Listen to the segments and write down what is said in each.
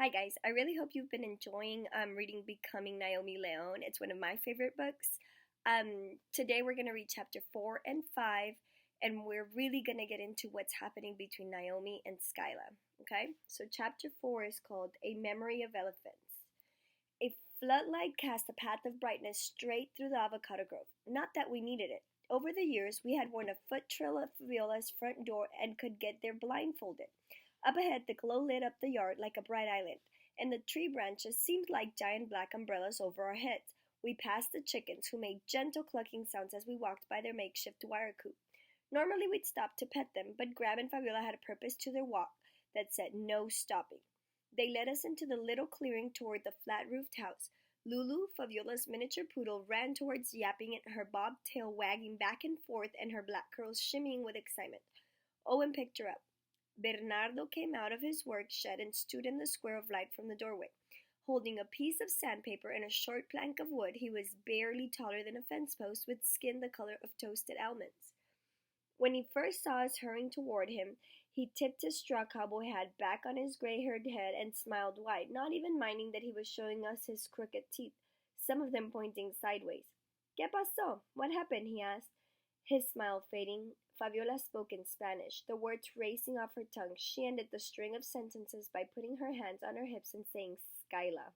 Hi guys, I really hope you've been enjoying reading Becoming Naomi Leon. It's one of my favorite books. Today we're going to read chapter 4 and 5, and we're really going to get into what's happening between Naomi and Skyla. Okay, so chapter 4 is called A Memory of Elephants. A floodlight cast a path of brightness straight through the avocado grove. Not that we needed it. Over the years, we had worn a foot trail of Viola's front door and could get there blindfolded. Up ahead, the glow lit up the yard like a bright island, and the tree branches seemed like giant black umbrellas over our heads. We passed the chickens, who made gentle clucking sounds as we walked by their makeshift wire coop. Normally we'd stop to pet them, but Graham and Fabiola had a purpose to their walk that said no stopping. They led us into the little clearing toward the flat-roofed house. Lulu, Fabiola's miniature poodle, ran towards, yapping it, her bob tail wagging back and forth and her black curls shimmying with excitement. Owen picked her up. Bernardo came out of his work shed and stood in the square of light from the doorway. Holding a piece of sandpaper and a short plank of wood, he was barely taller than a fence post with skin the color of toasted almonds. When he first saw us hurrying toward him, he tipped his straw cowboy hat back on his gray-haired head and smiled wide, not even minding that he was showing us his crooked teeth, some of them pointing sideways. ¿Qué pasó? What happened? He asked. His smile fading, Fabiola spoke in Spanish, the words racing off her tongue. She ended the string of sentences by putting her hands on her hips and saying, Skyla.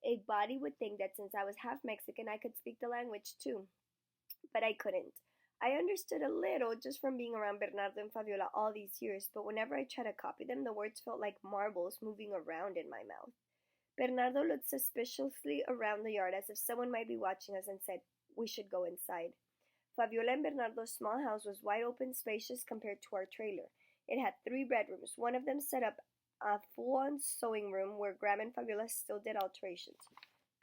A body would think that since I was half Mexican, I could speak the language too. But I couldn't. I understood a little just from being around Bernardo and Fabiola all these years, but whenever I tried to copy them, the words felt like marbles moving around in my mouth. Bernardo looked suspiciously around the yard as if someone might be watching us and said, we should go inside. Fabiola and Bernardo's small house was wide open, spacious compared to our trailer. It had 3 bedrooms, one of them set up a full-on sewing room where Graham and Fabiola still did alterations.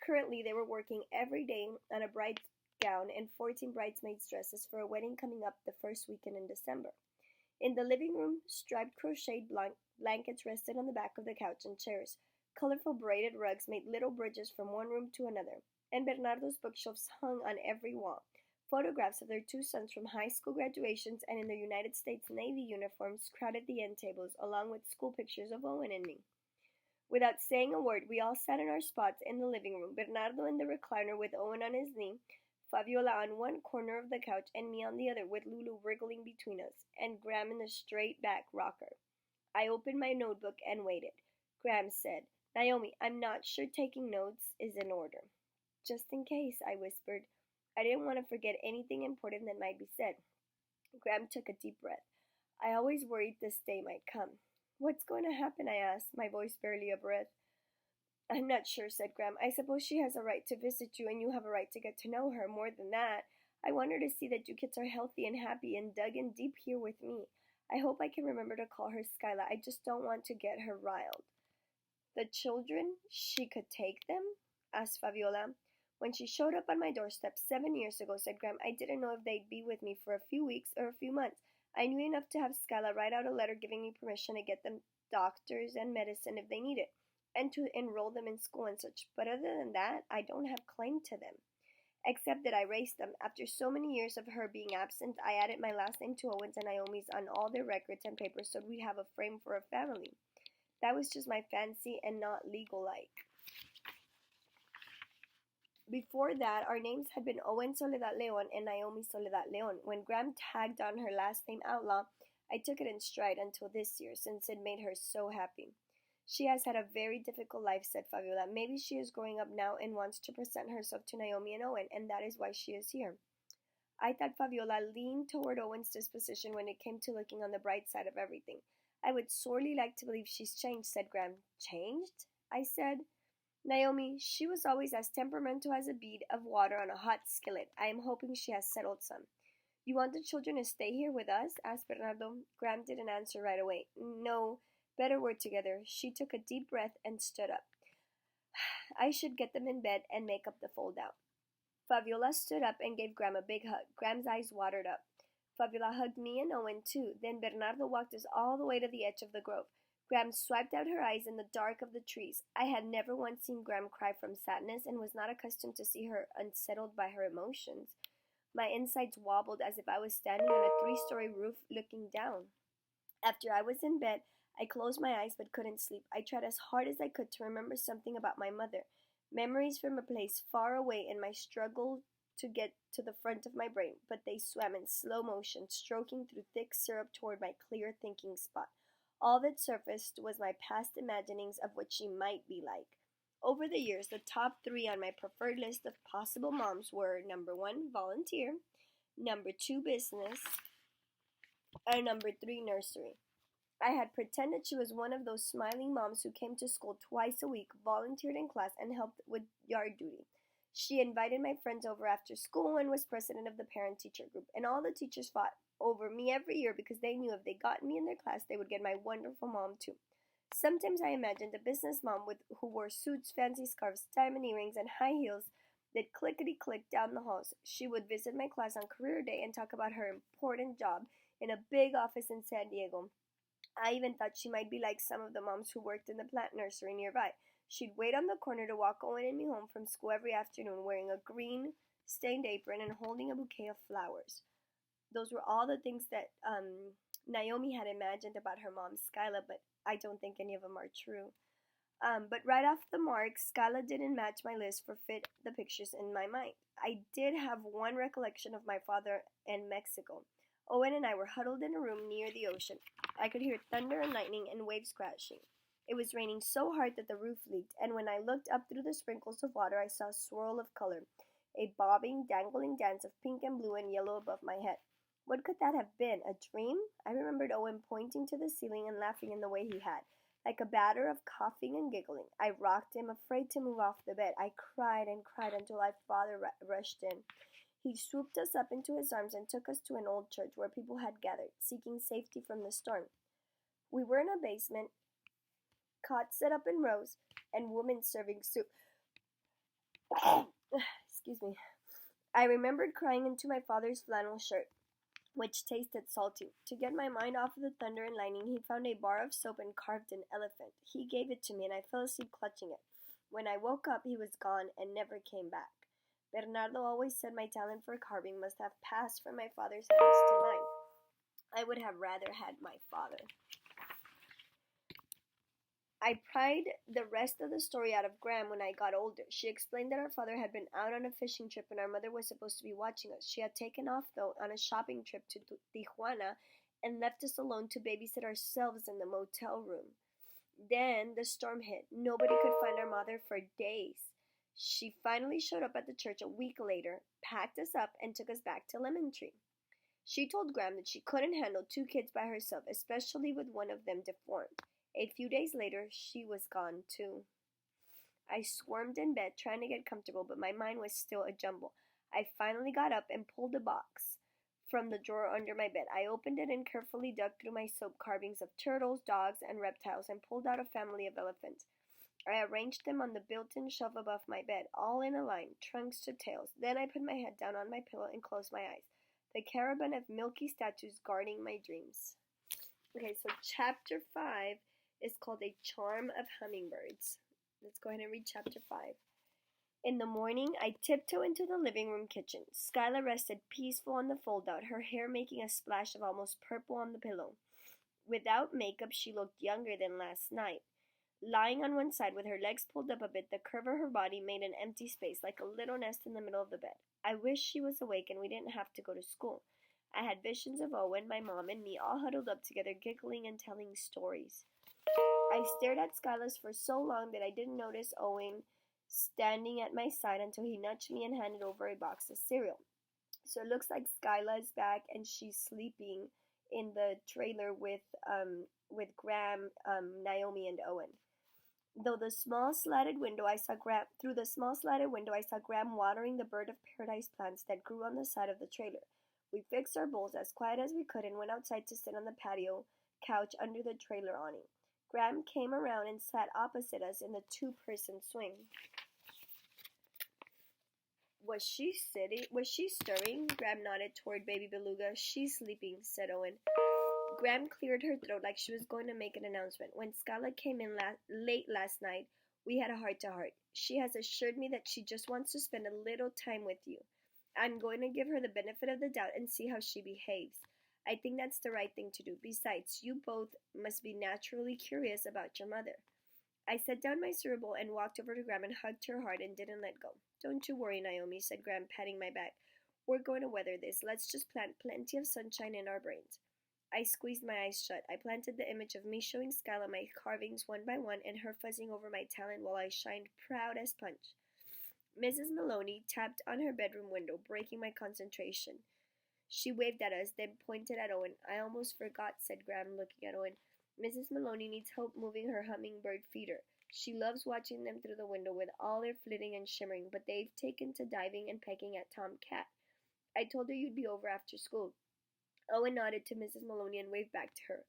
Currently, they were working every day on a bride's gown and 14 bridesmaids' dresses for a wedding coming up the first weekend in December. In the living room, striped crocheted blankets rested on the back of the couch and chairs. Colorful braided rugs made little bridges from one room to another, and Bernardo's bookshelves hung on every wall. Photographs of their 2 sons from high school graduations and in their United States Navy uniforms crowded the end tables, along with school pictures of Owen and me. Without saying a word, we all sat in our spots in the living room, Bernardo in the recliner with Owen on his knee, Fabiola on one corner of the couch and me on the other, with Lulu wriggling between us, and Graham in the straight-back rocker. I opened my notebook and waited. Graham said, Naomi, I'm not sure taking notes is in order. Just in case, I whispered. I didn't want to forget anything important that might be said. Graham took a deep breath. I always worried this day might come. What's going to happen? I asked, my voice barely a breath. I'm not sure, said Graham. I suppose she has a right to visit you, and you have a right to get to know her. More than that, I want her to see that you kids are healthy and happy and dug in deep here with me. I hope I can remember to call her Skyla. I just don't want to get her riled. The children? She could take them? Asked Fabiola. When she showed up on my doorstep 7 years ago, said Graham, I didn't know if they'd be with me for a few weeks or a few months. I knew enough to have Skyla write out a letter giving me permission to get them doctors and medicine if they need it, and to enroll them in school and such. But other than that, I don't have claim to them. Except that I raised them. After so many years of her being absent, I added my last name to Owen's and Naomi's on all their records and papers so we'd have a frame for a family. That was just my fancy and not legal-like. Before that, our names had been Owen Soledad Leon and Naomi Soledad Leon. When Graham tagged on her last name Outlaw, I took it in stride until this year, since it made her so happy. She has had a very difficult life, said Fabiola. Maybe she is growing up now and wants to present herself to Naomi and Owen, and that is why she is here. I thought Fabiola leaned toward Owen's disposition when it came to looking on the bright side of everything. I would sorely like to believe she's changed, said Graham. Changed? I said. Naomi, she was always as temperamental as a bead of water on a hot skillet. I am hoping she has settled some. You want the children to stay here with us? Asked Bernardo. Graham didn't answer right away. No, better work together. She took a deep breath and stood up. I should get them in bed and make up the fold-out. Fabiola stood up and gave Graham a big hug. Graham's eyes watered up. Fabiola hugged me and Owen too. Then Bernardo walked us all the way to the edge of the grove. Graham swiped out her eyes in the dark of the trees. I had never once seen Graham cry from sadness and was not accustomed to see her unsettled by her emotions. My insides wobbled as if I was standing on a 3-story roof looking down. After I was in bed, I closed my eyes but couldn't sleep. I tried as hard as I could to remember something about my mother, memories from a place far away, and my struggle to get to the front of my brain, but they swam in slow motion, stroking through thick syrup toward my clear thinking spot. All that surfaced was my past imaginings of what she might be like. Over the years, the top three on my preferred list of possible moms were number one, volunteer, number two, business, and number three, nursery. I had pretended she was one of those smiling moms who came to school twice a week, volunteered in class, and helped with yard duty. She invited my friends over after school and was president of the parent-teacher group, and all the teachers fought over me every year because they knew if they got me in their class, they would get my wonderful mom too. Sometimes I imagined a business mom who wore suits, fancy scarves, diamond earrings, and high heels that clickety-clicked down the halls. She would visit my class on career day and talk about her important job in a big office in San Diego. I even thought she might be like some of the moms who worked in the plant nursery nearby. She'd wait on the corner to walk Owen and me home from school every afternoon wearing a green stained apron and holding a bouquet of flowers. Those were all the things that Naomi had imagined about her mom, Skyla, but I don't think any of them are true. But right off the mark, Skyla didn't match my list for fit the pictures in my mind. I did have one recollection of my father in Mexico. Owen and I were huddled in a room near the ocean. I could hear thunder and lightning and waves crashing. It was raining so hard that the roof leaked, and when I looked up through the sprinkles of water, I saw a swirl of color, a bobbing, dangling dance of pink and blue and yellow above my head. What could that have been? A dream? I remembered Owen pointing to the ceiling and laughing in the way he had, like a batter of coughing and giggling. I rocked him, afraid to move off the bed. I cried and cried until my father rushed in. He swooped us up into his arms and took us to an old church where people had gathered, seeking safety from the storm. We were in a basement, cots set up in rows, and women serving soup. Excuse me. I remembered crying into my father's flannel shirt, which tasted salty. To get my mind off of the thunder and lightning, he found a bar of soap and carved an elephant. He gave it to me, and I fell asleep clutching it. When I woke up, he was gone and never came back. Bernardo always said my talent for carving must have passed from my father's hands to mine. I would have rather had my father. I pried the rest of the story out of Graham when I got older. She explained that our father had been out on a fishing trip and our mother was supposed to be watching us. She had taken off, though, on a shopping trip to Tijuana and left us alone to babysit ourselves in the motel room. Then the storm hit. Nobody could find our mother for days. She finally showed up at the church a week later, packed us up, and took us back to Lemon Tree. She told Graham that she couldn't handle two kids by herself, especially with one of them deformed. A few days later, she was gone too. I squirmed in bed, trying to get comfortable, but my mind was still a jumble. I finally got up and pulled a box from the drawer under my bed. I opened it and carefully dug through my soap carvings of turtles, dogs, and reptiles and pulled out a family of elephants. I arranged them on the built-in shelf above my bed, all in a line, trunks to tails. Then I put my head down on my pillow and closed my eyes. The caravan of milky statues guarding my dreams. Okay, so chapter 5 is called A Charm of Hummingbirds. Let's go ahead and read chapter 5. In the morning, I tiptoed into the living room kitchen. Skyla rested peaceful on the fold-out, her hair making a splash of almost purple on the pillow. Without makeup, she looked younger than last night. Lying on one side with her legs pulled up a bit, the curve of her body made an empty space, like a little nest in the middle of the bed. I wished she was awake and we didn't have to go to school. I had visions of Owen, my mom, and me all huddled up together, giggling and telling stories. I stared at Skyla's for so long that I didn't notice Owen standing at my side until he nudged me and handed over a box of cereal. So it looks like Skyla is back and she's sleeping in the trailer with Graham, Naomi, and Owen. Through the small slatted window, I saw Graham watering the bird of paradise plants that grew on the side of the trailer. We fixed our bowls as quiet as we could and went outside to sit on the patio couch under the trailer awning. Graham came around and sat opposite us in the two-person swing. Was she stirring? Graham nodded toward baby Beluga. She's sleeping, said Owen. Graham cleared her throat like she was going to make an announcement. When Skyla came in late last night, we had a heart-to-heart. She has assured me that she just wants to spend a little time with you. I'm going to give her the benefit of the doubt and see how she behaves. I think that's the right thing to do. Besides, you both must be naturally curious about your mother. I set down my cereal and walked over to Graham and hugged her hard and didn't let go. Don't you worry, Naomi, said Graham, patting my back. We're going to weather this. Let's just plant plenty of sunshine in our brains. I squeezed my eyes shut. I planted the image of me showing Skyla my carvings one by one and her fuzzing over my talent while I shined proud as punch. Mrs. Maloney tapped on her bedroom window, breaking my concentration. She waved at us, then pointed at Owen. I almost forgot, said Graham, looking at Owen. Mrs. Maloney needs help moving her hummingbird feeder. She loves watching them through the window with all their flitting and shimmering, but they've taken to diving and pecking at Tom Cat. I told her you'd be over after school. Owen nodded to Mrs. Maloney and waved back to her.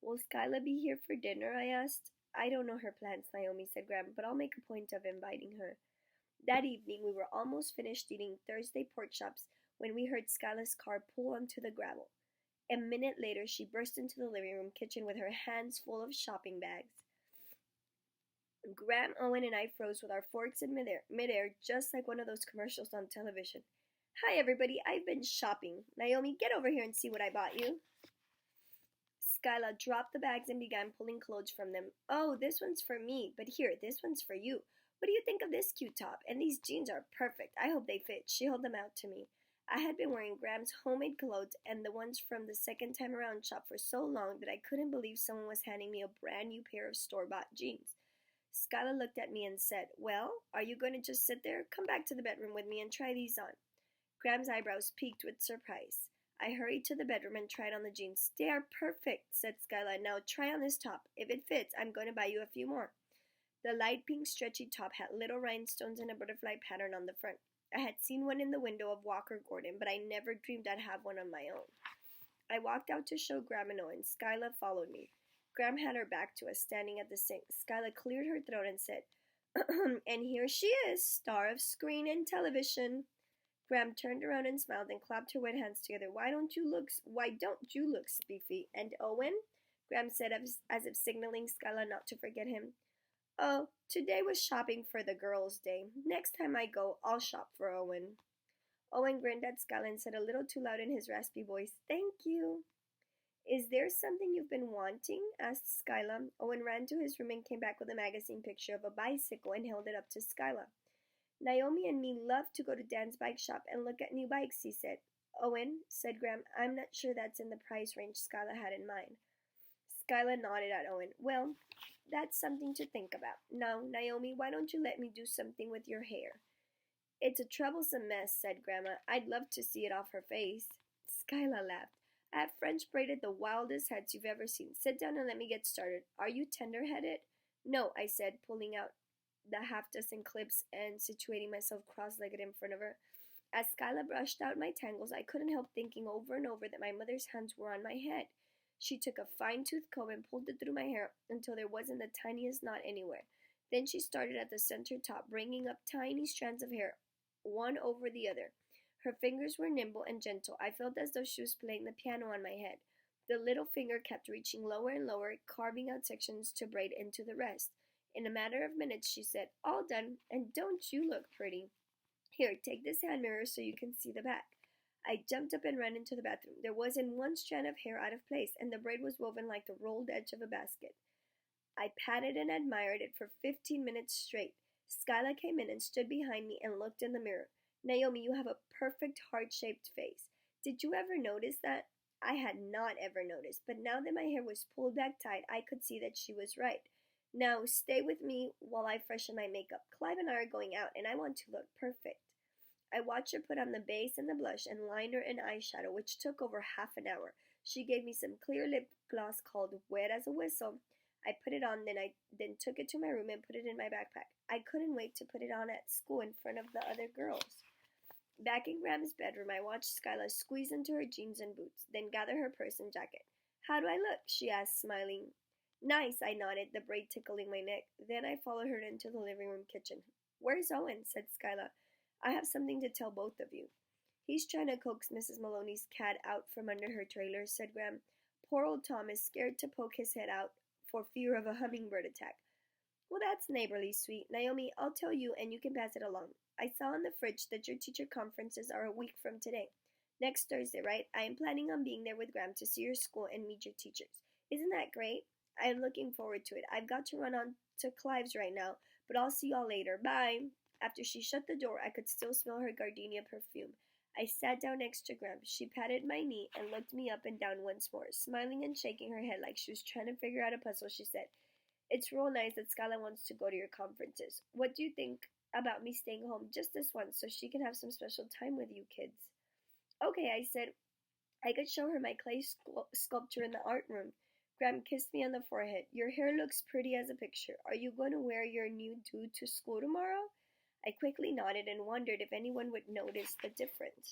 Will Skyla be here for dinner? I asked. I don't know her plans, Naomi, said Graham, but I'll make a point of inviting her. That evening we were almost finished eating Thursday pork chops when we heard Skyla's car pull onto the gravel. A minute later she burst into the living room kitchen with her hands full of shopping bags. Graham, Owen, and I froze with our forks in midair just like one of those commercials on television. Hi, everybody. I've been shopping. Naomi, get over here and see what I bought you. Skyla dropped the bags and began pulling clothes from them. Oh, this one's for me, but here, this one's for you. What do you think of this cute top? And these jeans are perfect. I hope they fit. She held them out to me. I had been wearing Graham's homemade clothes and the ones from the second time around shop for so long that I couldn't believe someone was handing me a brand new pair of store-bought jeans. Skyla looked at me and said, Well, are you going to just sit there? Come back to the bedroom with me and try these on. Graham's eyebrows peaked with surprise. I hurried to the bedroom and tried on the jeans. They are perfect, said Skyla. Now try on this top. If it fits, I'm going to buy you a few more. The light pink stretchy top had little rhinestones and a butterfly pattern on the front. I had seen one in the window of Walker Gordon, but I never dreamed I'd have one on my own. I walked out to show Graham and Owen. Skyla followed me. Graham had her back to us, standing at the sink. Skyla cleared her throat and said, And here she is, star of screen and television. Graham turned around and smiled and clapped her wet hands together. Why don't you look spiffy? And Owen? Graham said as if signaling Skyla not to forget him. Oh, today was shopping for the girls' day. Next time I go, I'll shop for Owen. Owen grinned at Skyla and said a little too loud in his raspy voice, Thank you. Is there something you've been wanting? Asked Skyla. Owen ran to his room and came back with a magazine picture of a bicycle and held it up to Skyla. Naomi and me love to go to Dan's bike shop and look at new bikes, he said. Owen, said Graham, I'm not sure that's in the price range Skyla had in mind. Skyla nodded at Owen. Well, that's something to think about. Now, Naomi, why don't you let me do something with your hair? It's a troublesome mess, said Grandma. I'd love to see it off her face. Skyla laughed. I have French braided the wildest heads you've ever seen. Sit down and let me get started. Are you tender-headed? No, I said, pulling out the half-dozen clips and situating myself cross-legged in front of her. As Skyla brushed out my tangles, I couldn't help thinking over and over that my mother's hands were on my head. She took a fine-tooth comb and pulled it through my hair until there wasn't the tiniest knot anywhere. Then she started at the center top, bringing up tiny strands of hair, one over the other. Her fingers were nimble and gentle. I felt as though she was playing the piano on my head. The little finger kept reaching lower and lower, carving out sections to braid into the rest. In a matter of minutes, she said, All done, and don't you look pretty? Here, take this hand mirror so you can see the back. I jumped up and ran into the bathroom. There wasn't one strand of hair out of place, and the braid was woven like the rolled edge of a basket. I patted and admired it for 15 minutes straight. Skyla came in and stood behind me and looked in the mirror. Naomi, you have a perfect heart-shaped face. Did you ever notice that? I had not ever noticed, but now that my hair was pulled back tight, I could see that she was right. Now, stay with me while I freshen my makeup. Clive and I are going out, and I want to look perfect. I watched her put on the base and the blush and liner and eyeshadow, which took over half an hour. She gave me some clear lip gloss called Wet as a Whistle. I put it on, then took it to my room and put it in my backpack. I couldn't wait to put it on at school in front of the other girls. Back in Graham's bedroom, I watched Skyla squeeze into her jeans and boots, then gather her purse and jacket. How do I look? She asked, smiling. Nice, I nodded, the braid tickling my neck. Then I followed her into the living room kitchen. Where's Owen? Said Skyla. I have something to tell both of you. He's trying to coax Mrs. Maloney's cat out from under her trailer, said Graham. Poor old Tom is scared to poke his head out for fear of a hummingbird attack. Well, that's neighborly, sweet. Naomi, I'll tell you and you can pass it along. I saw in the fridge that your teacher conferences are a week from today. Next Thursday, right? I am planning on being there with Graham to see your school and meet your teachers. Isn't that great? I am looking forward to it. I've got to run on to Clive's right now, but I'll see y'all later. Bye. After she shut the door, I could still smell her gardenia perfume. I sat down next to Graham. She patted my knee and looked me up and down once more. Smiling and shaking her head like she was trying to figure out a puzzle, she said, "It's real nice that Skyla wants to go to your conferences. What do you think about me staying home just this once so she can have some special time with you kids?" "Okay," I said. I could show her my clay sculpture in the art room. Graham kissed me on the forehead. "Your hair looks pretty as a picture. Are you going to wear your new do to school tomorrow?" I quickly nodded and wondered if anyone would notice the difference.